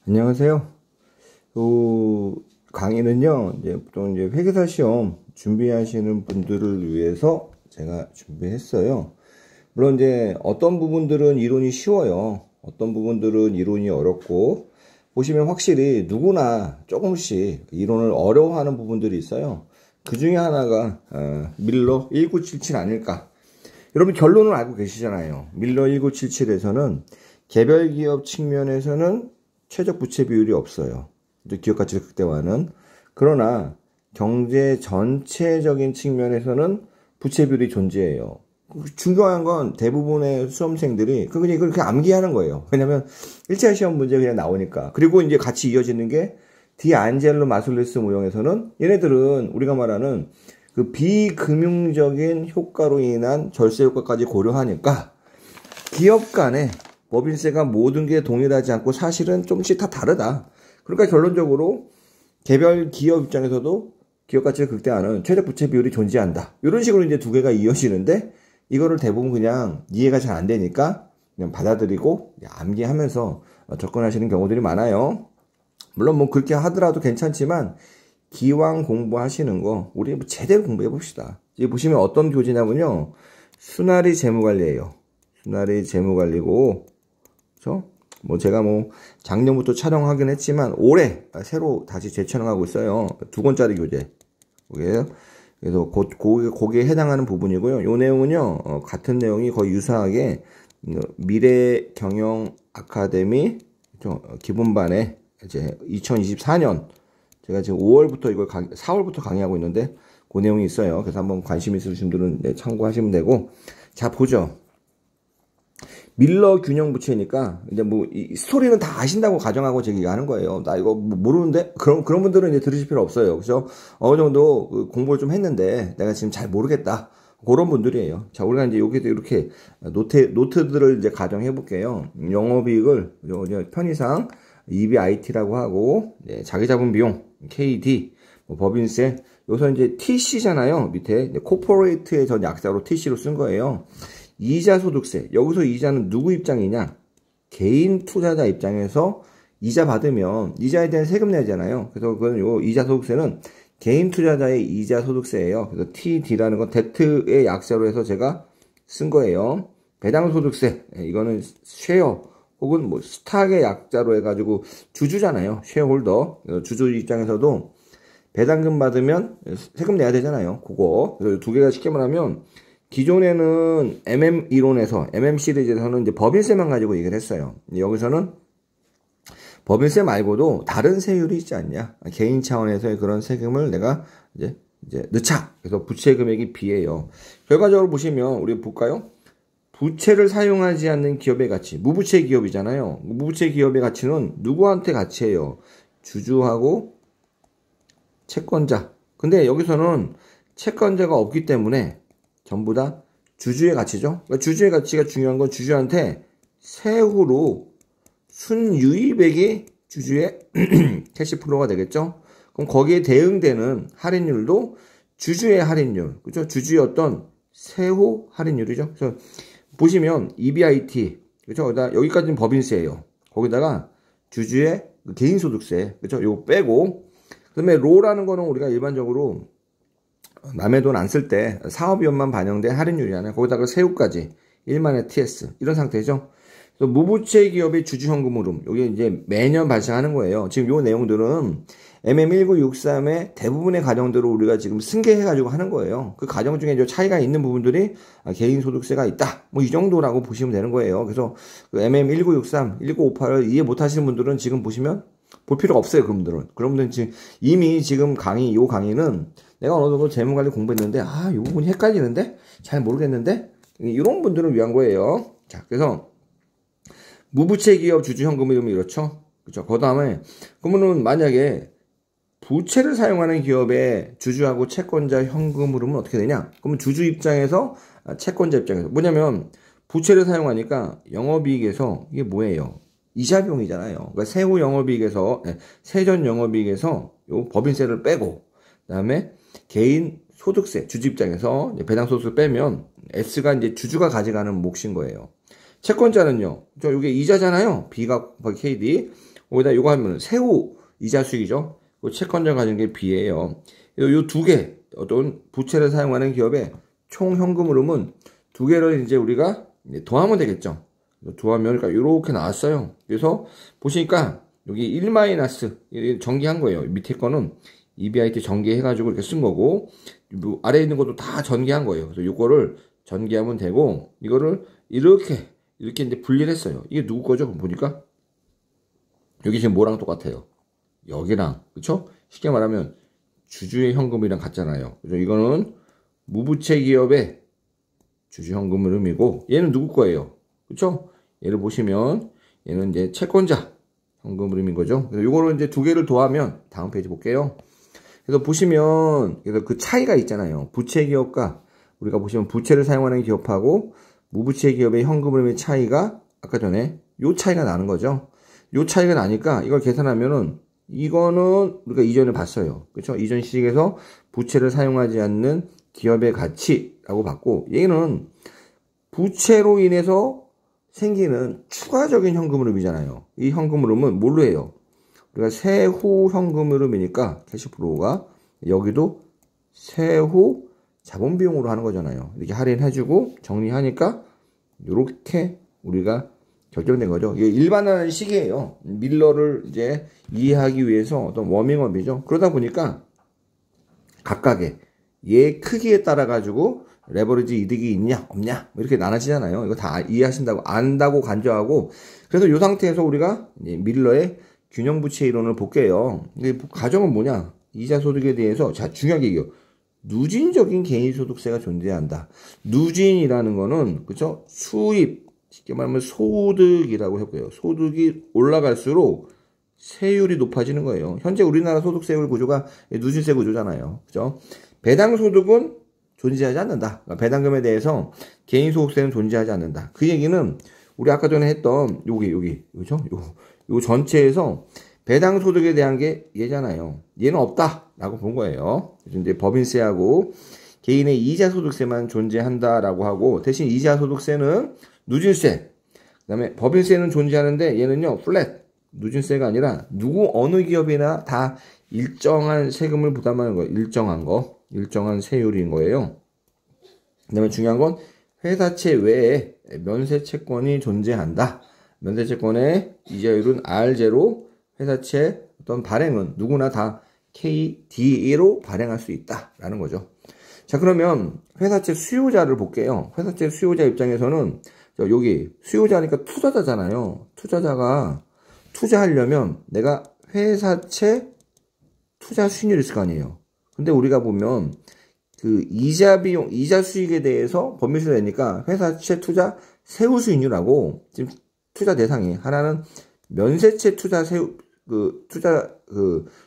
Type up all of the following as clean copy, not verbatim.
안녕하세요. 그 강의는요, 이제 보통 이제 회계사 시험 준비하시는 분들을 위해서 제가 준비했어요. 물론 이제 어떤 부분들은 이론이 쉬워요. 어떤 부분들은 이론이 어렵고, 보시면 확실히 누구나 조금씩 이론을 어려워하는 부분들이 있어요. 그 중에 하나가 밀러 1977 아닐까. 여러분 결론을 알고 계시잖아요. 밀러 1977에서는 개별 기업 측면에서는 최적 부채 비율이 없어요. 기업 가치 극대화는. 그러나 경제 전체적인 측면에서는 부채 비율이 존재해요. 중요한 건 대부분의 수험생들이 그냥 그렇게 암기하는 거예요. 왜냐면 1차 시험 문제 그냥 나오니까. 그리고 이제 같이 이어지는 게 디안젤로 마술레스 모형에서는 얘네들은 우리가 말하는 그 비금융적인 효과로 인한 절세 효과까지 고려하니까 기업 간에 법인세가 모든 게 동일하지 않고 사실은 조금씩 다 다르다. 그러니까 결론적으로 개별 기업 입장에서도 기업 가치를 극대화하는 최적 부채 비율이 존재한다. 이런 식으로 이제 두 개가 이어지는데 이거를 대부분 그냥 이해가 잘 안 되니까 그냥 받아들이고 암기하면서 접근하시는 경우들이 많아요. 물론 뭐 그렇게 하더라도 괜찮지만 기왕 공부하시는 거 우리 제대로 공부해 봅시다. 여기 보시면 어떤 교재냐면요. 순환이 재무관리예요. 순환이 재무관리고 그렇죠? 뭐 제가 뭐 작년부터 촬영하긴 했지만 올해 새로 다시 재촬영하고 있어요. 2권짜리 교재. 그래서 거기에 해당하는 부분이고요. 요 내용은요. 같은 내용이 거의 유사하게 미래 경영 아카데미 기본반에 이제 2024년 제가 지금 5월부터 이걸 4월부터 강의하고 있는데 그 내용이 있어요. 그래서 한번 관심 있으신 분들은 참고하시면 되고. 자, 보죠. 밀러 균형 부채니까 이제 뭐 이 스토리는 다 아신다고 가정하고 제가 얘기하는 거예요. 나 이거 뭐 모르는데 그런 분들은 이제 들으실 필요 없어요. 그래서 어느 정도 공부를 좀 했는데 내가 지금 잘 모르겠다. 그런 분들이에요. 자, 우리가 이제 여기도 이렇게 노트들을 이제 가정해 볼게요. 영업이익을 편의상 EBIT라고 하고 자기 자본 비용 KD 뭐 법인세 여기서 이제 TC잖아요. 밑에 코퍼레이트의 전 약자로 TC로 쓴 거예요. 이자 소득세. 여기서 이자는 누구 입장이냐? 개인 투자자 입장에서 이자 받으면 이자에 대한 세금 내잖아요. 그래서 그건 요 이자 소득세는 개인 투자자의 이자 소득세예요. 그래서 TD라는 건 데트의 약자로 해서 제가 쓴 거예요. 배당 소득세. 이거는 쉐어 혹은 뭐 스탁의 약자로 해가지고 주주잖아요. 쉐어홀더. 주주 입장에서도 배당금 받으면 세금 내야 되잖아요. 그거. 그래서 두 개가 쉽게 말하면 기존에는 MM 이론에서 MM 시리즈에서는 이제 법인세만 가지고 얘기를 했어요. 여기서는 법인세 말고도 다른 세율이 있지 않냐? 개인 차원에서의 그런 세금을 내가 이제 넣자. 그래서 부채 금액이 비해요. 결과적으로 보시면 우리 볼까요? 부채를 사용하지 않는 기업의 가치, 무부채 기업이잖아요. 무부채 기업의 가치는 누구한테 가치예요? 주주하고 채권자. 근데 여기서는 채권자가 없기 때문에 전부 다 주주의 가치죠. 그러니까 주주의 가치가 중요한 건 주주한테 세후로 순유입액이 주주의 캐시플로우가 되겠죠. 그럼 거기에 대응되는 할인율도 주주의 할인율, 그죠? 주주의 어떤 세후 할인율이죠. 그래서 보시면 EBIT, 그죠? 여기까지는 법인세예요. 거기다가 주주의 개인소득세, 그죠? 요거 빼고, 그다음에 로라는 거는 우리가 일반적으로 남의 돈 안 쓸 때 사업위험만 반영된 할인율이잖아요. 거기다가 세후까지 1만의 TS 이런 상태죠. 그래서 무부채 기업의 주주 현금 흐름 이게 이제 매년 발생하는 거예요. 지금 요 내용들은 MM1963의 대부분의 가정들을 우리가 지금 승계해가지고 하는 거예요. 그 가정 중에 이제 차이가 있는 부분들이 개인 소득세가 있다. 뭐 이 정도라고 보시면 되는 거예요. 그래서 그 MM1963, 1958을 이해 못하시는 분들은 지금 보시면 볼 필요가 없어요. 그런 분들은 지금 이미 지금 요 강의는 내가 어느 정도 재무관리 공부했는데 이 부분이 헷갈리는데 잘 모르겠는데 이런 분들을 위한 거예요. 자, 그래서 무부채 기업 주주 현금 흐름이 이렇죠. 그렇죠. 그다음에 그러면은 만약에 부채를 사용하는 기업의 주주하고 채권자 현금 흐름은 어떻게 되냐? 그러면 주주 입장에서 채권자 입장에서 뭐냐면 부채를 사용하니까 영업이익에서 이게 뭐예요? 이자 비용이잖아요. 그러니까 세후 영업이익에서 세전 영업이익에서 요 법인세를 빼고 그다음에 개인 소득세 주주 입장에서 배당 소득을 빼면 S가 이제 주주가 가져가는 몫인 거예요. 채권자는요. 이게 이자잖아요. B가 곱하기 KD. 거기다 요거 하면 세후 이자 수익이죠. 채권자 가진 게 B예요. 요 두 개, 어떤 부채를 사용하는 기업의 총 현금 흐름은 두 개를 이제 우리가 더하면 되겠죠. 더하면 그러니까 이렇게 나왔어요. 그래서 보시니까 여기 1 마이너스 전개한 거예요. 밑에 거는 EBIT 전개해가지고 이렇게 쓴 거고, 아래에 있는 것도 다 전개한 거예요. 그래서 이거를 전개하면 되고, 이거를 이렇게 이제 분리를 했어요. 이게 누구 거죠? 보니까 여기 지금 뭐랑 똑같아요? 여기랑, 그쵸? 쉽게 말하면 주주의 현금이랑 같잖아요. 그래서 이거는 무부채 기업의 주주 현금 흐름이고, 얘는 누구 거예요? 그쵸? 얘를 보시면 얘는 이제 채권자 현금 흐름인 거죠. 그래서 이거를 이제 두 개를 더하면 다음 페이지 볼게요. 그래서 보시면 그래서 그 차이가 있잖아요. 부채 기업과 우리가 보시면 부채를 사용하는 기업하고 무부채 기업의 현금 흐름의 차이가 아까 전에 요 차이가 나는 거죠. 요 차이가 나니까 이걸 계산하면은 이거는 우리가 이전에 봤어요. 그렇죠? 이전 시식에서 부채를 사용하지 않는 기업의 가치라고 봤고, 얘는 부채로 인해서 생기는 추가적인 현금 흐름이잖아요. 이 현금 흐름은 뭘로 해요? 우리가 세후 현금 흐름이니까 캐시플로우가 여기도 세후 자본 비용으로 하는 거잖아요. 이렇게 할인해주고 정리하니까 이렇게 우리가 결정된 거죠. 이게 일반화된 식이에요. 밀러를 이제 이해하기 위해서 어떤 워밍업이죠. 그러다 보니까 각각의 얘 크기에 따라 가지고 레버리지 이득이 있냐 없냐 이렇게 나눠지잖아요. 이거 다 이해하신다고 안다고 간주하고, 그래서 이 상태에서 우리가 이제 밀러의 균형부채 이론을 볼게요. 근데 가정은 뭐냐? 이자 소득에 대해서 자 중요한 게 이거 누진적인 개인소득세가 존재한다. 누진이라는 거는 그죠? 수입, 쉽게 말하면 소득이라고 했고요. 소득이 올라갈수록 세율이 높아지는 거예요. 현재 우리나라 소득세율 구조가 누진세 구조잖아요. 그죠? 배당소득은 존재하지 않는다. 그러니까 배당금에 대해서 개인소득세는 존재하지 않는다. 그 얘기는 우리 아까 전에 했던 여기 그죠? 요 전체에서 배당소득에 대한 게 얘잖아요. 얘는 없다라고 본 거예요. 그래서 이제 법인세하고 개인의 이자소득세만 존재한다라고 하고, 대신 이자소득세는 누진세, 그 다음에 법인세는 존재하는데 얘는요 플랫, 누진세가 아니라 누구 어느 기업이나 다 일정한 세금을 부담하는 거, 일정한 세율인 거예요. 그 다음에 중요한 건 회사채 외에 면세채권이 존재한다. 면세채권의 이자율은 R0, 회사채 어떤 발행은 누구나 다 KD로 발행할 수 있다라는 거죠. 자, 그러면 회사채 수요자를 볼게요. 회사채 수요자 입장에서는 여기 수요자니까 투자자잖아요. 투자자가 투자하려면 내가 회사채 투자 수익률이 있을 거 아니에요. 근데 우리가 보면 그 이자 비용, 이자 수익에 대해서 법인세를 내니까 회사채 투자 세후 수익률하고 지금 투자 대상이 하나는 면세채 투자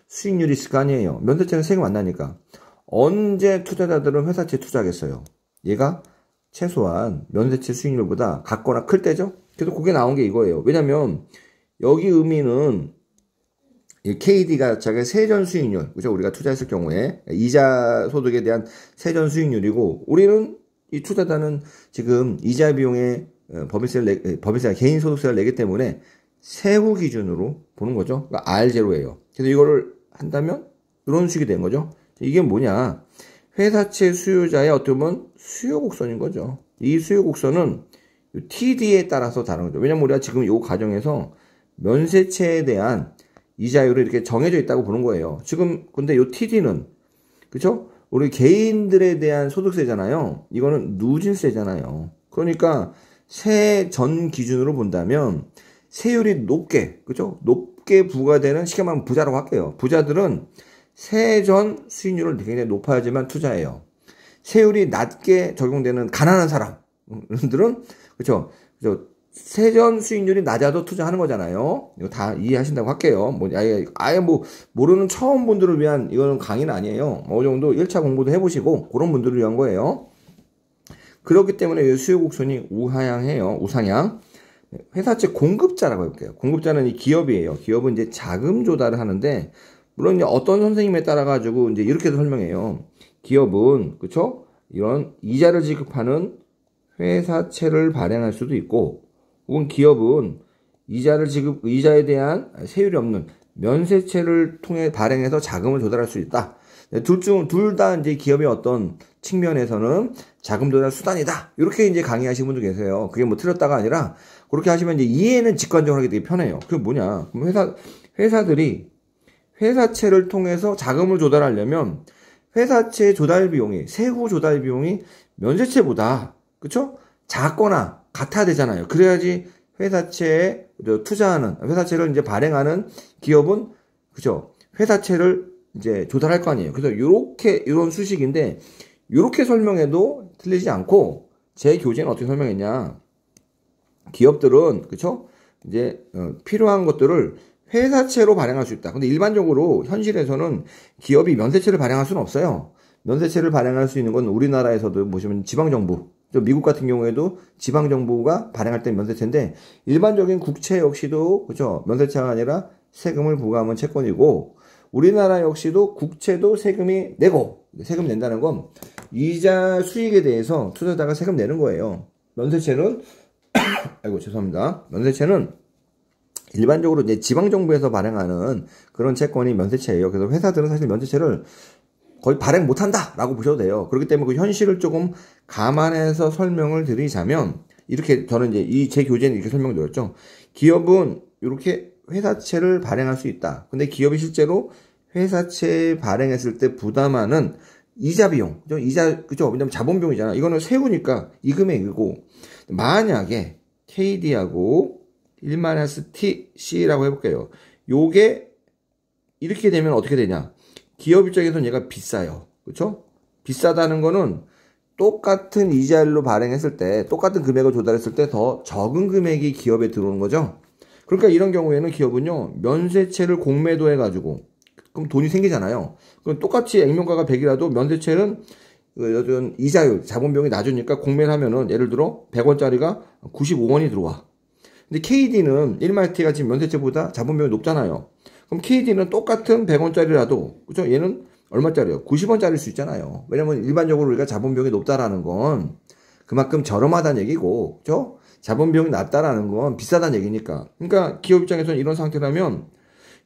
수익률이 있을 거 아니에요. 면세채는 세금 안 나니까. 언제 투자자들은 회사채 투자하겠어요? 얘가 최소한 면세채 수익률보다 같거나 클 때죠? 그래서 그게 나온 게 이거예요. 왜냐면 여기 의미는 KD가 자기 세전 수익률, 그죠? 우리가 투자했을 경우에 이자 소득에 대한 세전 수익률이고, 우리는 이 투자자는 지금 이자 비용에 법인세가 개인 소득세를 내기 때문에 세후 기준으로 보는 거죠. 그러니까 R0예요. 그래서 이거를 한다면 이런 식이 된 거죠. 이게 뭐냐? 회사채 수요자의 어떻게 보면 수요 곡선인 거죠. 이 수요 곡선은 TD에 따라서 다른 거죠. 왜냐면 우리가 지금 이 과정에서 면세채에 대한 이자율이 이렇게 정해져 있다고 보는 거예요. 지금 근데 이 TD는 그쵸? 우리 개인들에 대한 소득세잖아요. 이거는 누진세잖아요. 그러니까 세전 기준으로 본다면 세율이 높게, 그죠? 높게 부과되는, 쉽게 말하면 부자라고 할게요. 부자들은 세전 수익률을 굉장히 높아야지만 투자해요. 세율이 낮게 적용되는 가난한 사람들은, 그죠? 세전 수익률이 낮아도 투자하는 거잖아요. 이거 다 이해하신다고 할게요. 아예 모르는 처음 분들을 위한 이거는 강의는 아니에요. 어느 정도 1차 공부도 해보시고, 그런 분들을 위한 거예요. 그렇기 때문에 이 수요 곡선이 우하향해요. 우상향. 회사채 공급자라고 해볼게요. 공급자는 이 기업이에요. 기업은 이제 자금 조달을 하는데, 물론 이제 어떤 선생님에 따라 가지고 이제 이렇게도 설명해요. 기업은, 그쵸? 이런 이자를 지급하는 회사채를 발행할 수도 있고, 혹은 기업은 이자에 대한 세율이 없는 면세채를 통해 발행해서 자금을 조달할 수 있다. 둘 다 이제 기업의 어떤 측면에서는 자금 조달 수단이다. 이렇게 이제 강의하시는 분도 계세요. 그게 뭐 틀렸다가 아니라 그렇게 하시면 이제 이해는 직관적으로 하기 되게 편해요. 그게 뭐냐? 그럼 회사들이 회사채를 통해서 자금을 조달하려면 회사채 조달 비용이, 세후 조달 비용이 면세채보다, 그쵸? 작거나 같아야 되잖아요. 그래야지 회사채에 투자하는, 회사채를 이제 발행하는 기업은, 그쵸? 회사채를 이제 조달할 거 아니에요. 그래서 이런 수식인데, 요렇게 설명해도 틀리지 않고, 제 교재는 어떻게 설명했냐. 기업들은, 그쵸? 이제, 필요한 것들을 회사채로 발행할 수 있다. 근데 일반적으로 현실에서는 기업이 면세채를 발행할 수는 없어요. 면세채를 발행할 수 있는 건 우리나라에서도 보시면 지방정부, 미국 같은 경우에도 지방정부가 발행할 때 면세채인데 일반적인 국채 역시도 그죠 면세채가 아니라 세금을 부과하면 채권이고 우리나라 역시도 국채도 세금이 내고 세금 낸다는 건 이자 수익에 대해서 투자자가 세금 내는 거예요. 면세채는 아이고 죄송합니다. 면세채는 일반적으로 이제 지방정부에서 발행하는 그런 채권이 면세채예요. 그래서 회사들은 사실 면세채를 거의 발행 못한다라고 보셔도 돼요. 그렇기 때문에 그 현실을 조금 감안해서 설명을 드리자면 이렇게 저는 이제 제 교재는 이렇게 설명드렸죠. 기업은 이렇게 회사채를 발행할 수 있다. 근데 기업이 실제로 회사채 발행했을 때 부담하는 이자 비용, 그죠? 왜냐면 자본 비용이잖아. 이거는 세우니까 이 금액이고 만약에 KD하고 1-TC라고 해볼게요. 요게 이렇게 되면 어떻게 되냐? 기업 입장에서는 얘가 비싸요. 그쵸? 비싸다는 거는 똑같은 이자율로 발행했을 때, 똑같은 금액을 조달했을 때 더 적은 금액이 기업에 들어오는 거죠. 그러니까 이런 경우에는 기업은요, 면세채를 공매도 해가지고, 그럼 돈이 생기잖아요. 그럼 똑같이 액면가가 100이라도 면세채는 이자율, 자본비용이 낮으니까 공매를 하면은 예를 들어 100원짜리가 95원이 들어와. 근데 KD는 1-T가 지금 면세채보다 자본비용이 높잖아요. 그럼 KD는 똑같은 100원짜리라도, 그죠? 얘는 얼마짜리요? 90원짜리일 수 있잖아요. 왜냐면 일반적으로 우리가 자본비용이 높다라는 건 그만큼 저렴하다는 얘기고, 그죠? 자본비용이 낮다라는 건 비싸다는 얘기니까. 그러니까 기업 입장에서는 이런 상태라면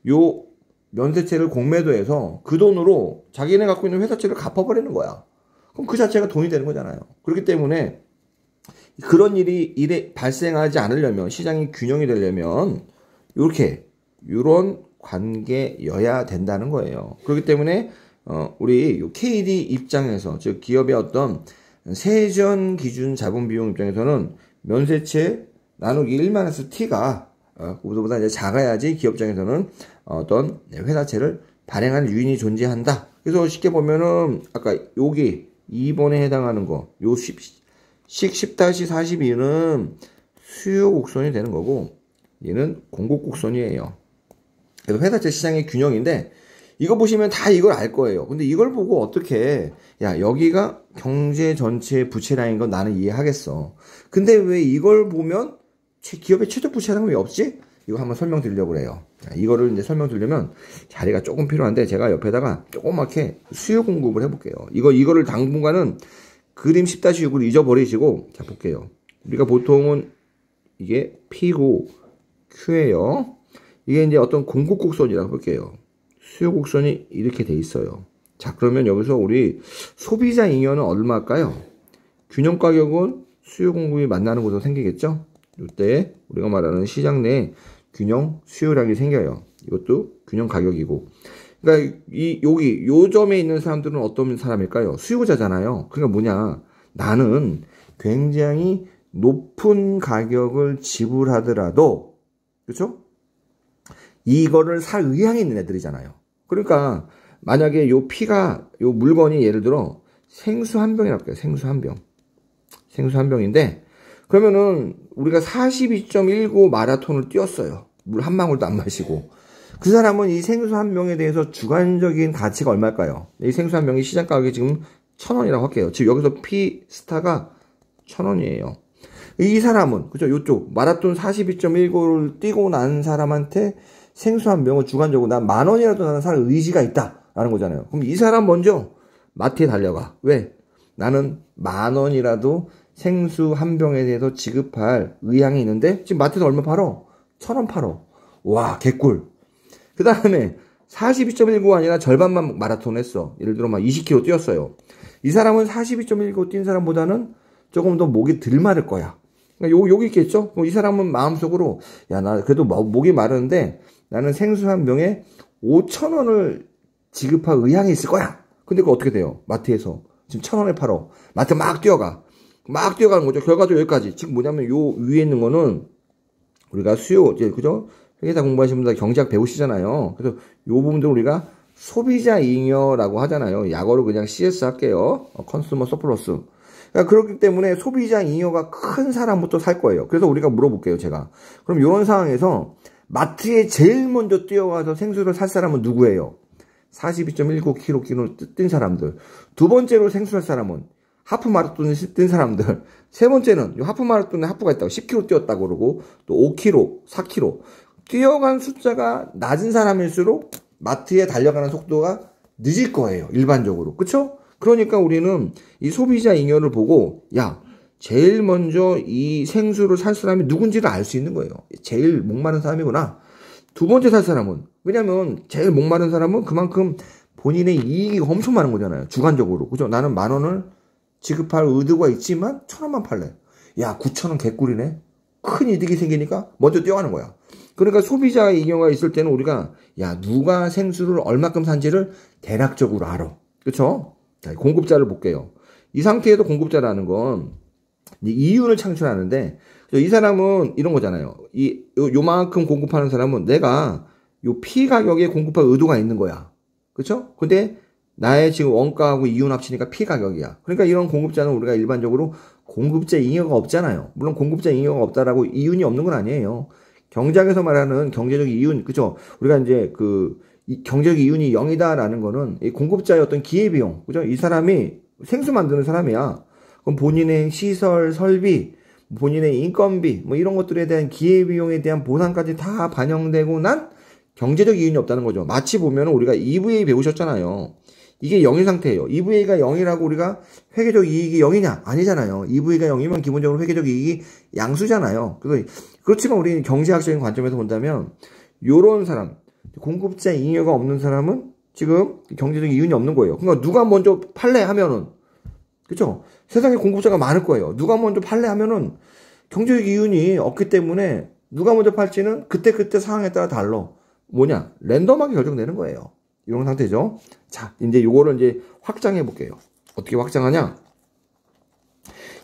요 면세채를 공매도해서 그 돈으로 자기네 갖고 있는 회사채를 갚아버리는 거야. 그럼 그 자체가 돈이 되는 거잖아요. 그렇기 때문에 그런 일이 발생하지 않으려면, 시장이 균형이 되려면 이런 관계여야 된다는 거예요. 그렇기 때문에 우리 KD 입장에서, 즉 기업의 어떤 세전 기준 자본 비용 입장에서는 면세채 나누기 1-T가 그보다 이제 작아야지 기업 입장에서는 어떤 회사채를 발행할 유인이 존재한다. 그래서 쉽게 보면은 아까 여기 2번에 해당하는 거, 요 10-42는 수요 곡선이 되는 거고 얘는 공급 곡선이에요. 그래서 회사채 시장의 균형인데 이거 보시면 다 이걸 알 거예요. 근데 이걸 보고 어떻게 여기가 경제 전체의 부채량인 건 나는 이해하겠어. 근데 왜 이걸 보면 기업의 최저 부채량은 왜 없지? 이거 한번 설명드리려고 그래요. 이거를 이제 설명드리려면 자리가 조금 필요한데 제가 옆에다가 조그맣게 수요 공급을 해볼게요. 이거를 당분간은 그림 10-6을 잊어버리시고 자 볼게요. 우리가 보통은 이게 P고 Q예요. 이게 이제 어떤 공급 곡선이라고 볼게요. 수요 곡선이 이렇게 돼 있어요. 자 그러면 여기서 우리 소비자 잉여는 얼마일까요? 균형 가격은 수요 공급이 만나는 곳으로 생기겠죠? 이때 우리가 말하는 시장 내 균형 수요량이 생겨요. 이것도 균형 가격이고. 그러니까 요 점에 있는 사람들은 어떤 사람일까요? 수요자잖아요. 그러니까 뭐냐? 나는 굉장히 높은 가격을 지불하더라도, 그렇죠? 이거를 살 의향이 있는 애들이잖아요. 그러니까 만약에 요 물건이 예를 들어 생수 한 병이라고 할게요. 생수 한 병. 생수 한 병인데 그러면은 우리가 42.19 마라톤을 뛰었어요. 물 한 방울도 안 마시고. 그 사람은 이 생수 한 병에 대해서 주관적인 가치가 얼마일까요? 이 생수 한 병이 시장 가격이 지금 1,000원이라고 할게요. 지금 여기서 P 스타가 1,000원이에요. 이 사람은, 그죠? 요쪽, 마라톤 42.19를 뛰고 난 사람한테 생수 한 병을 주관적으로 난 10,000원이라도 나는 살 의지가 있다. 라는 거잖아요. 그럼 이 사람 먼저 마트에 달려가. 왜? 나는 10,000원이라도 생수 한 병에 대해서 지급할 의향이 있는데 지금 마트에서 얼마 팔어? 1,000원 팔어. 와, 개꿀. 그 다음에 42.19 아니라 절반만 마라톤 했어. 예를 들어 막 20km 뛰었어요. 이 사람은 42.19 뛴 사람보다는 조금 더 목이 덜 마를 거야. 그러니까 요기 있겠죠? 이 사람은 마음속으로, 야, 나 그래도 목이 마르는데 나는 생수 한 병에 5,000원을 지급할 의향이 있을 거야. 근데 그거 어떻게 돼요? 마트에서. 지금 1,000원에 팔어. 마트 막 뛰어가. 막 뛰어가는 거죠. 결과적으로 여기까지. 지금 뭐냐면 요 위에 있는 거는 우리가 수요, 이제, 그죠? 회계사 공부하시는 분들 경제학 배우시잖아요. 그래서 요 부분들 우리가 소비자 잉여라고 하잖아요. 약어로 그냥 CS 할게요. 컨슈머 서플러스. 그러니까 그렇기 때문에 소비자 잉여가 큰 사람부터 살 거예요. 그래서 우리가 물어볼게요, 제가. 그럼 이런 상황에서 마트에 제일 먼저 뛰어가서 생수를 살 사람은 누구예요? 42.19kg 뛴 사람들. 두 번째로 생수 살 사람은 하프 마라톤을 뛴 사람들. 세 번째는 이 하프 마라톤에 하프가 있다고 10km 뛰었다고 그러고 또 5km, 4km. 뛰어간 숫자가 낮은 사람일수록 마트에 달려가는 속도가 늦을 거예요. 일반적으로. 그쵸? 그러니까 우리는 이 소비자 잉여를 보고 야, 제일 먼저 이 생수를 살 사람이 누군지를 알 수 있는 거예요. 제일 목마른 사람이구나. 두 번째 살 사람은, 왜냐면 제일 목마른 사람은 그만큼 본인의 이익이 엄청 많은 거잖아요. 주관적으로. 그죠? 나는 10,000원을 지급할 의도가 있지만 1,000원만 팔래. 야, 9,000원 개꿀이네. 큰 이득이 생기니까 먼저 뛰어가는 거야. 그러니까 소비자 잉여가 있을 때는 우리가 야, 누가 생수를 얼마큼 산지를 대략적으로 알아. 그쵸? 자, 공급자를 볼게요. 이 상태에서 공급자라는 건 이윤을 창출하는데 이 사람은 이런 거잖아요. 요만큼 공급하는 사람은 내가 요 피 가격에 공급할 의도가 있는 거야. 그쵸? 근데 나의 지금 원가하고 이윤 합치니까 피 가격이야. 그러니까 이런 공급자는 우리가 일반적으로 공급자 잉여가 없잖아요. 물론 공급자 잉여가 없다라고 이윤이 없는 건 아니에요. 경제학에서 말하는 경제적 이윤, 그죠? 우리가 이제 경제적 이윤이 0이다라는 거는 이 공급자의 어떤 기회비용, 그죠? 이 사람이 생수 만드는 사람이야. 그럼 본인의 시설, 설비, 본인의 인건비, 뭐 이런 것들에 대한 기회비용에 대한 보상까지 다 반영되고 난 경제적 이윤이 없다는 거죠. 마치 보면 우리가 EVA 배우셨잖아요. 이게 0인 상태예요. EVA가 0이라고 우리가 회계적 이익이 0이냐? 아니잖아요. EVA가 0이면 기본적으로 회계적 이익이 양수잖아요. 그렇지만 우리는 경제학적인 관점에서 본다면 요런 사람, 공급자 잉여가 없는 사람은 지금 경제적 이윤이 없는 거예요. 그러니까 누가 먼저 팔래 하면은, 그쵸? 세상에 공급자가 많을 거예요. 누가 먼저 팔래 하면은 경제적 이윤이 없기 때문에 누가 먼저 팔지는 그때그때 상황에 따라 달라. 뭐냐? 랜덤하게 결정되는 거예요. 이런 상태죠. 자, 이제 요거를 이제 확장해 볼게요. 어떻게 확장하냐?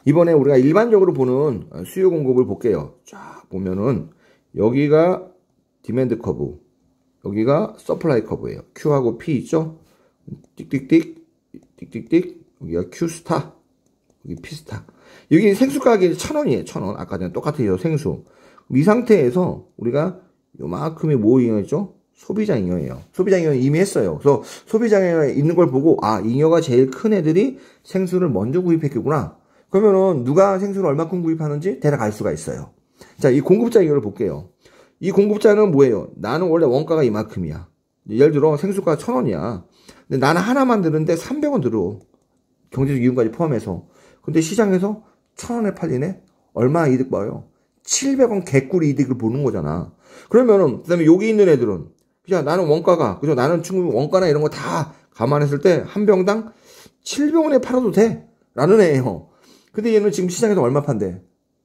이번에 우리가 일반적으로 보는 수요 공급을 볼게요. 쫙 보면은 여기가 디맨드 커브, 여기가 서플라이 커브예요. Q하고 P 있죠? 띡띡띡, 띡띡띡, 여기가 Q 스타, 여기 P 스타. 여기 생수 가격이 1,000원이에요. 1,000원. 아까 전에 똑같아요. 생수. 이 상태에서 우리가 요만큼이 뭐 잉여였죠? 소비자 잉여예요. 소비자 잉여는 이미 했어요. 그래서 소비자 잉여가 있는 걸 보고 아, 잉여가 제일 큰 애들이 생수를 먼저 구입했겠구나. 그러면은 누가 생수를 얼마큼 구입하는지 대략 알 수가 있어요. 자, 이 공급자 잉여를 볼게요. 이 공급자는 뭐예요? 나는 원래 원가가 이만큼이야. 예를 들어 생수가 1,000원이야. 근데 나는 하나만 드는데 300원 들어. 경제적 이윤까지 포함해서. 근데 시장에서 1,000원에 팔리네? 얼마 이득 봐요? 700원 개꿀 이득을 보는 거잖아. 그러면은, 그 다음에 여기 있는 애들은, 그냥 나는 원가가, 그죠? 나는 충분히 원가나 이런 거 다 감안했을 때 한 병당 700원에 팔아도 돼. 라는 애예요. 근데 얘는 지금 시장에서 얼마 판대?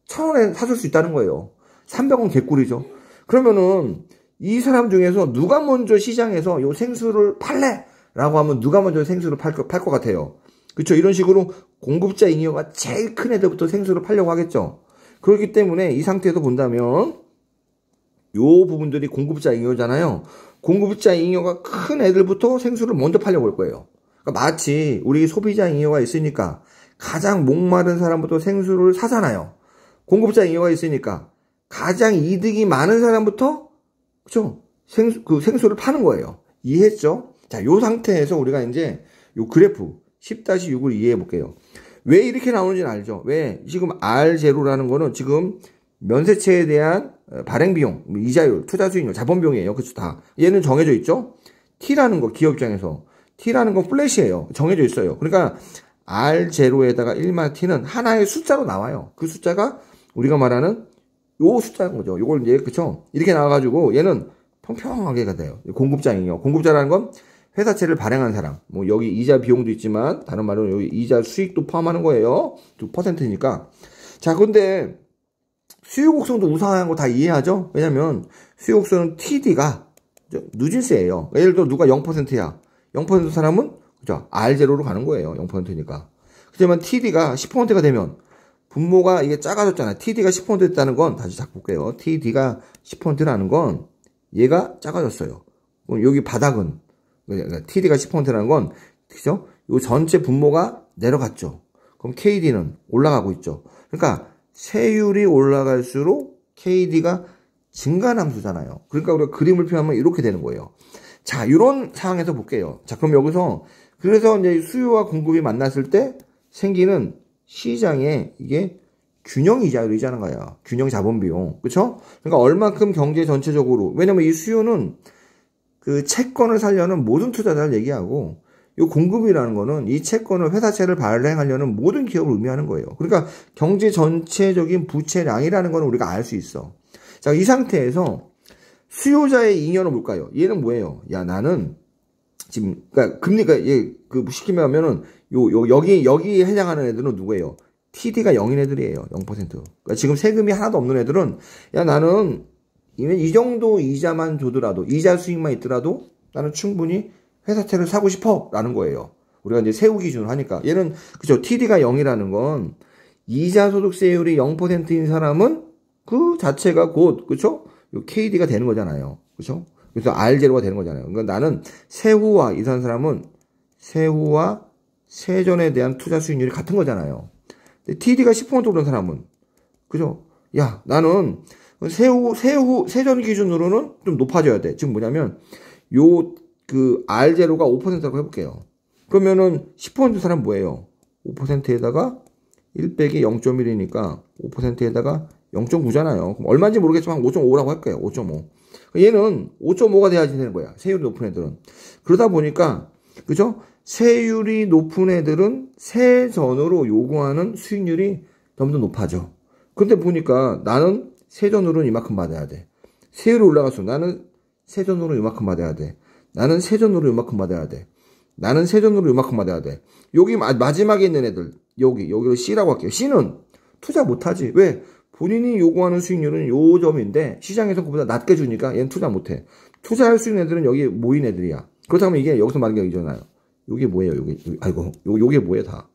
1,000원에 사줄 수 있다는 거예요. 300원 개꿀이죠. 그러면은, 이 사람 중에서 누가 먼저 시장에서 요 생수를 팔래? 라고 하면 누가 먼저 생수를 팔 것 같아요. 그쵸? 이런 식으로 공급자 잉여가 제일 큰 애들부터 생수를 팔려고 하겠죠. 그렇기 때문에 이 상태에서 본다면 요 부분들이 공급자 잉여잖아요. 공급자 잉여가 큰 애들부터 생수를 먼저 팔려고 할 거예요. 그러니까 마치 우리 소비자 잉여가 있으니까 가장 목마른 사람부터 생수를 사잖아요. 공급자 잉여가 있으니까 가장 이득이 많은 사람부터 그쵸? 생수를 파는 거예요. 이해했죠? 자, 요 상태에서 우리가 이제 요 그래프 10-6을 이해해 볼게요. 왜 이렇게 나오는지는 알죠? 왜? 지금 R0라는 거는 지금 면세체에 대한 발행비용, 이자율, 투자수익률, 자본비용이에요. 그쵸? 다. 얘는 정해져 있죠? T라는 거, 기업 입장에서. T라는 건 플랫이에요. 정해져 있어요. 그러니까 R0에다가 1마 T는 하나의 숫자로 나와요. 그 숫자가 우리가 말하는 요 숫자인 거죠. 요걸 이제, 그쵸? 이렇게 나와가지고 얘는 평평하게가 돼요. 공급자잉여. 공급자라는 건 회사채를 발행한 사람. 뭐 여기 이자 비용도 있지만 다른 말로 여기 이자 수익도 포함하는 거예요. 2%니까. 자, 근데 수요 곡선도 우상한 거 다 이해하죠? 왜냐면 수요 곡선은 TD가 누진세예요. 예를 들어 누가 0%야. 0% 사람은 그죠? R0로 가는 거예요. 0%니까. 그렇지만 TD가 10%가 되면 분모가 이게 작아졌잖아요. TD가 10% 됐다는 건 다시 딱 볼게요. TD가 10%라는 건 얘가 작아졌어요. 그럼 여기 바닥은 그러니까 TD가 10%라는 건 그죠? 요 전체 분모가 내려갔죠. 그럼 KD는 올라가고 있죠. 그러니까 세율이 올라갈수록 KD가 증가하는 함수잖아요. 그러니까 우리가 그림을 표현하면 이렇게 되는 거예요. 자, 이런 상황에서 볼게요. 자, 그럼 여기서 그래서 이제 수요와 공급이 만났을 때 생기는 시장에 이게 균형 이자율이라는 거야. 균형 자본 비용. 그렇죠? 그러니까 얼만큼 경제 전체적으로 왜냐면 이 수요는 그 채권을 살려는 모든 투자자를 얘기하고 이 공급이라는 거는 이 채권을 회사채를 발행하려는 모든 기업을 의미하는 거예요. 그러니까 경제 전체적인 부채량이라는 거는 우리가 알 수 있어. 자, 이 상태에서 수요자의 잉여는 뭘까요? 얘는 뭐예요? 야, 나는 지금 그러니까 금리가 얘 그 쉽게 말하면은 여기에 해당하는 애들은 누구예요? TD가 0인 애들이에요. 0%. 그러니까 지금 세금이 하나도 없는 애들은 야, 나는 이 정도 이자만 줘더라도 이자 수익만 있더라도 나는 충분히 회사채를 사고 싶어 라는 거예요. 우리가 이제 세후 기준을 하니까 얘는 그죠? TD가 0이라는 건 이자 소득세율이 0%인 사람은 그 자체가 곧 그죠? KD가 되는 거잖아요. 그죠? 그래서 R0가 되는 거잖아요. 그러니까 나는 세후와 이산 사람은 세후와 세전에 대한 투자 수익률이 같은 거잖아요. 근데 TD가 10% 오른 사람은 그죠? 야, 나는 세전 기준으로는 좀 높아져야 돼. 지금 뭐냐면 그 R0가 5%라고 해볼게요. 그러면은 10% 사람 뭐예요? 5%에다가 1 빼기 0.1이니까 5%에다가 0.9잖아요. 그럼 얼마인지 모르겠지만 5.5라고 할게요. 5.5. 얘는 5.5가 돼야지 되는 거야. 세율이 높은 애들은. 그러다 보니까 그죠? 세율이 높은 애들은 세전으로 요구하는 수익률이 좀 더 높아져. 근데 보니까 나는 세전으로는 이만큼 받아야 돼. 세율이 올라갔어. 나는 세전으로 이만큼 받아야 돼. 나는 세전으로 이만큼 받아야 돼. 나는 세전으로 이만큼 받아야 돼. 여기 마지막에 있는 애들 여기로 C라고 할게요. C는 투자 못하지. 왜? 본인이 요구하는 수익률은 요 점인데 시장에서 그보다 낮게 주니까 얘는 투자 못해. 투자할 수 있는 애들은 여기 모인 애들이야. 그렇다면 이게 여기서 말하는 게 이잖아요. 요게 뭐예요? 요게 뭐예요 다?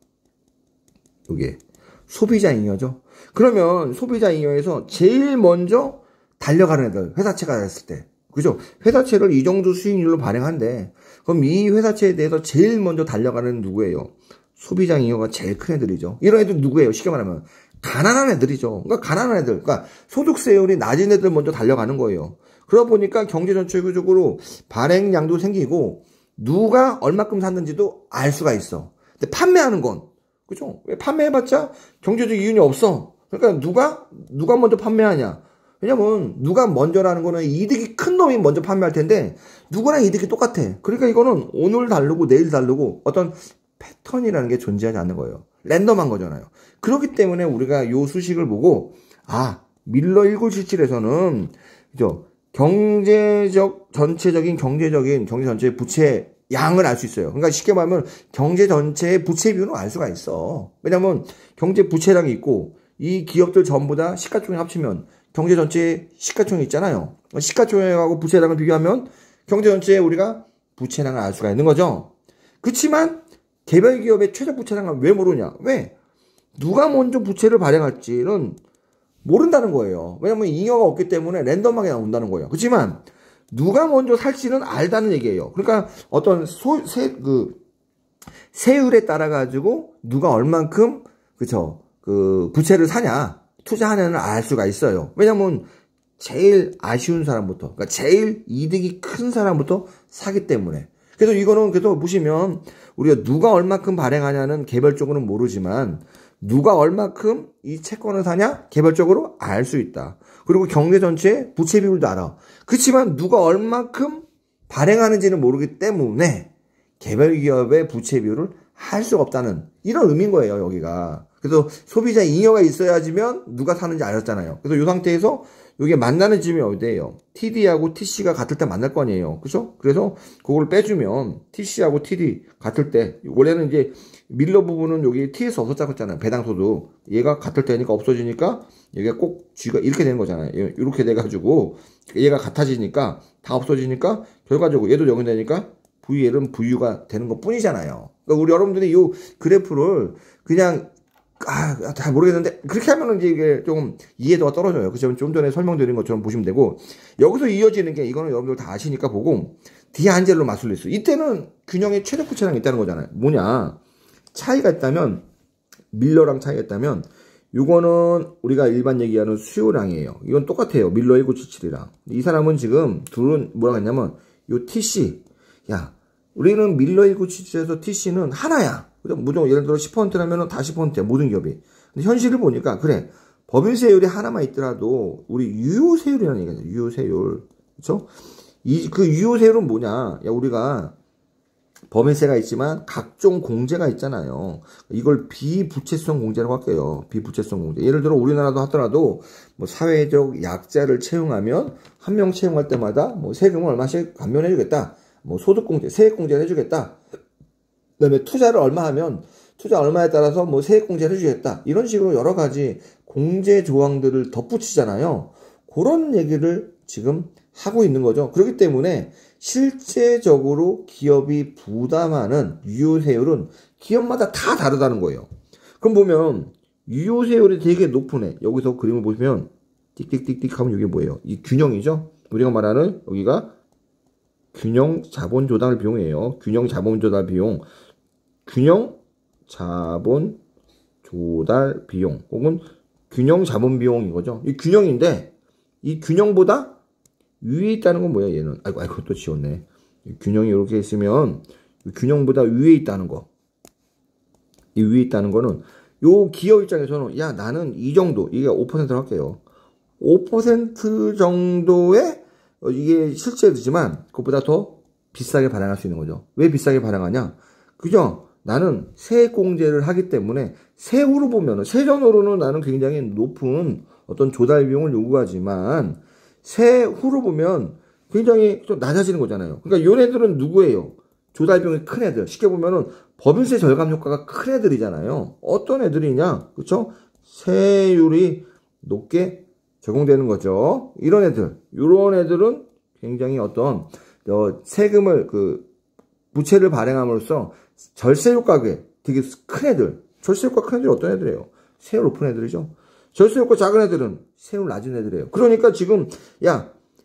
요게 소비자 잉여죠. 그러면 소비자 잉여에서 제일 먼저 달려가는 애들 회사채가 됐을 때 그죠? 회사채를 이 정도 수익률로 발행한대. 그럼 이 회사채에 대해서 제일 먼저 달려가는 누구예요? 소비자 잉여가 제일 큰 애들이죠. 이런 애들 누구예요? 쉽게 말하면 가난한 애들이죠. 그러니까 가난한 애들, 그러니까 소득세율이 낮은 애들 먼저 달려가는 거예요. 그러다 보니까 경제 전체적으로 발행량도 생기고 누가 얼마큼 샀는지도 알 수가 있어. 근데 판매하는 건 그죠? 왜 판매해봤자 경제적 이윤이 없어. 그러니까 누가 먼저 판매하냐? 왜냐면 누가 먼저라는 거는 이득이 큰 놈이 먼저 판매할 텐데 누구랑 이득이 똑같아. 그러니까 이거는 오늘 다르고 내일 다르고 어떤 패턴이라는 게 존재하지 않는 거예요. 랜덤한 거잖아요. 그렇기 때문에 우리가 요 수식을 보고 밀러 1977에서는 그죠? 전체적인 경제 전체의 부채 양을 알 수 있어요. 그러니까 쉽게 말하면 경제 전체의 부채 비율을 알 수가 있어. 왜냐면 경제 부채량이 있고 이 기업들 전부 다 시가총액 합치면 경제 전체의 시가총액 있잖아요. 시가총액하고 부채량을 비교하면 경제 전체에 우리가 부채량을 알 수가 있는 거죠. 그렇지만 개별 기업의 최저 부채량을 왜 모르냐? 왜? 누가 먼저 부채를 발행할지는 모른다는 거예요. 왜냐면 잉여가 없기 때문에 랜덤하게 나온다는 거예요. 그렇지만 누가 먼저 살지는 알다는 얘기예요. 그러니까 어떤 세율에 따라 가지고 누가 얼만큼 그 부채를 사냐 투자하냐는 알 수가 있어요. 왜냐면 제일 아쉬운 사람부터, 그러니까 제일 이득이 큰 사람부터 사기 때문에. 그래서 이거는 그래도 보시면 우리가 누가 얼마큼 발행하냐는 개별적으로는 모르지만 누가 얼마큼 이 채권을 사냐 개별적으로 알 수 있다. 그리고 경제 전체의 부채 비율도 알아. 그렇지만 누가 얼마큼 발행하는지는 모르기 때문에 개별 기업의 부채 비율을 할 수가 없다는 이런 의미인 거예요, 여기가. 그래서 소비자 잉여가 있어야지면 누가 사는지 알았잖아요. 그래서 이 상태에서 이게 만나는 지점이 어디예요? TD하고 TC가 같을 때 만날 거 아니에요. 그죠? 그래서 그걸 빼주면 TC하고 TD 같을 때, 원래는 이제 밀러 부분은 여기 TS 없었다고 했잖아요. 배당소득. 얘가 같을 때니까 없어지니까 얘가 꼭 G가 이렇게 되는 거잖아요. 이렇게 돼가지고 얘가 같아지니까 다 없어지니까 결과적으로 얘도 0이 되니까 VL은 VU가 되는 것 뿐이잖아요. 그러니까 우리 여러분들이 이 그래프를 그냥 잘 모르겠는데 그렇게 하면은 이제 이게 좀 이해도가 떨어져요. 그죠? 좀 전에 설명드린 것처럼 보시면 되고, 여기서 이어지는 게 이거는 여러분들 다 아시니까 보고, 디안젤로 마술리스 이때는 균형의 최적 부채량이 있다는 거잖아요. 뭐냐 차이가 있다면, 밀러랑 차이가 있다면 요거는 우리가 일반 얘기하는 수요량이에요. 이건 똑같아요. 밀러 1977이랑. 이 사람은 지금 둘은 뭐라고 했냐면 요 TC, 야 우리는 밀러 1977에서 TC는 하나야. 무조건 예를 들어 10%라면 다 10%야, 모든 기업이. 근데 현실을 보니까 그래, 법인세율이 하나만 있더라도 우리 유효세율이라는 얘기죠. 유효세율. 그쵸? 그 유효세율은 뭐냐? 야, 우리가 법인세가 있지만 각종 공제가 있잖아요. 이걸 비부채성 공제라고 할게요. 비부채성 공제. 예를 들어 우리나라도 하더라도 뭐 사회적 약자를 채용하면 한 명 채용할 때마다 뭐 세금을 얼마씩 감면해주겠다. 뭐 소득공제, 세액공제를 해주겠다. 그다음에 투자를 얼마 하면 투자 얼마에 따라서 뭐 세액공제를 해주겠다. 이런 식으로 여러 가지 공제 조항들을 덧붙이잖아요. 그런 얘기를 지금 하고 있는 거죠. 그렇기 때문에 실제적으로 기업이 부담하는 유효세율은 기업마다 다 다르다는 거예요. 그럼 보면 유효세율이 되게 높은 애, 여기서 그림을 보시면 띡띡띡띡 하면 이게 뭐예요? 이 균형이죠. 우리가 말하는 여기가 균형 자본 조달 비용이에요. 균형 자본 조달 비용, 균형 자본 조달 비용 혹은 균형 자본 비용인 거죠. 이 균형인데 이 균형보다 위에 있다는 건 뭐야? 얘는 아이고 또 지웠네. 균형이 이렇게 있으면 균형보다 위에 있다는 거. 이 위에 있다는 거는 요 기업 입장에서는 야 나는 이 정도, 이게 5%로 할게요. 5% 정도의 이게 실제지만 그것보다 더 비싸게 발행할 수 있는 거죠. 왜 비싸게 발행하냐? 그죠? 나는 세액공제를 하기 때문에 세후로 보면은, 세전으로는 나는 굉장히 높은 어떤 조달 비용을 요구하지만 세후로 보면 굉장히 좀 낮아지는 거잖아요. 그러니까 요네들은 누구예요? 조달 비용이 큰 애들. 쉽게 보면은 법인세 절감 효과가 큰 애들이잖아요. 어떤 애들이냐? 그쵸? 세율이 높게 적용되는 거죠. 이런 애들. 이런 애들은 굉장히 어떤 세금을 부채를 발행함으로써 절세 효과가 되게 큰 애들. 절세 효과 큰 애들이 어떤 애들이에요? 세율 높은 애들이죠. 절세 효과 작은 애들은 세율 낮은 애들이에요. 그러니까 지금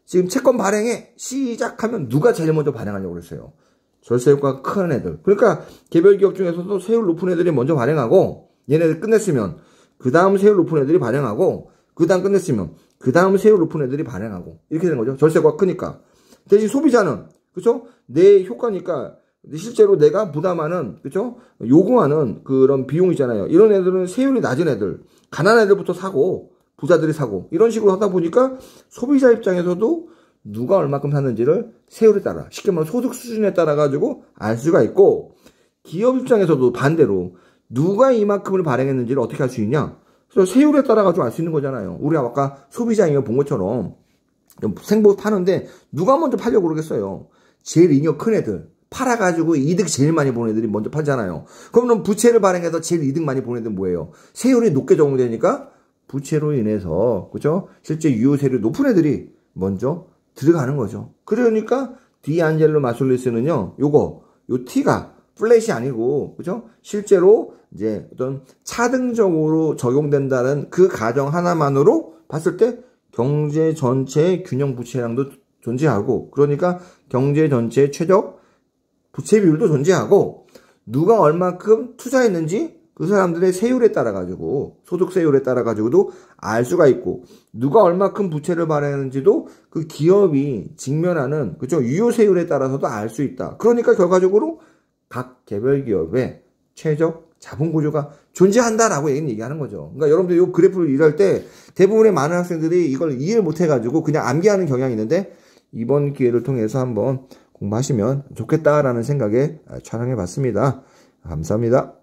지금 채권 발행에 시작하면 누가 제일 먼저 발행하려고 그랬어요? 절세 효과가 큰 애들. 그러니까 개별 기업 중에서도 세율 높은 애들이 먼저 발행하고, 얘네들 끝냈으면 그 다음 세율 높은 애들이 발행하고, 그 다음 끝냈으면 그 다음 세율 높은 애들이 발행하고, 이렇게 되는 거죠. 절세가 크니까. 대신 소비자는 그렇죠? 내 효과니까 실제로 내가 부담하는, 그렇죠? 요구하는 그런 비용 있잖아요. 이런 애들은 세율이 낮은 애들, 가난한 애들부터 사고 부자들이 사고, 이런 식으로 하다 보니까 소비자 입장에서도 누가 얼마큼 샀는지를 세율에 따라, 쉽게 말하면 소득 수준에 따라 가지고 알 수가 있고, 기업 입장에서도 반대로 누가 이만큼을 발행했는지를 어떻게 할 수 있냐? 그래서 세율에 따라 가지고 알 수 있는 거잖아요. 우리가 아까 소비자 잉여 본 것처럼 생보 파는데 누가 먼저 팔려고 그러겠어요? 제일 잉여 큰 애들, 팔아가지고 이득 제일 많이 보는 애들이 먼저 팔잖아요. 그러면 부채를 발행해서 제일 이득 많이 보는 애들은 뭐예요? 세율이 높게 적용되니까 부채로 인해서, 그죠? 실제 유효세율이 높은 애들이 먼저 들어가는 거죠. 그러니까 디안젤로 마술리스는요, 요 T가 플랫이 아니고, 그죠? 실제로 이제 어떤 차등적으로 적용된다는 그 가정 하나만으로 봤을 때 경제 전체의 균형 부채량도 존재하고, 그러니까 경제 전체의 최적 부채 비율도 존재하고, 누가 얼마큼 투자했는지 그 사람들의 세율에 따라 가지고, 소득세율에 따라 가지고도 알 수가 있고, 누가 얼마큼 부채를 발행했는지도 그 기업이 직면하는, 그죠? 유효세율에 따라서도 알 수 있다. 그러니까 결과적으로 각 개별 기업의 최적 자본 구조가 존재한다라고 얘기하는 거죠. 그러니까 여러분들 이 그래프를 일할 때 대부분의 많은 학생들이 이걸 이해를 못 해가지고 그냥 암기하는 경향이 있는데, 이번 기회를 통해서 한번 공부하시면 좋겠다라는 생각에 촬영해 봤습니다. 감사합니다.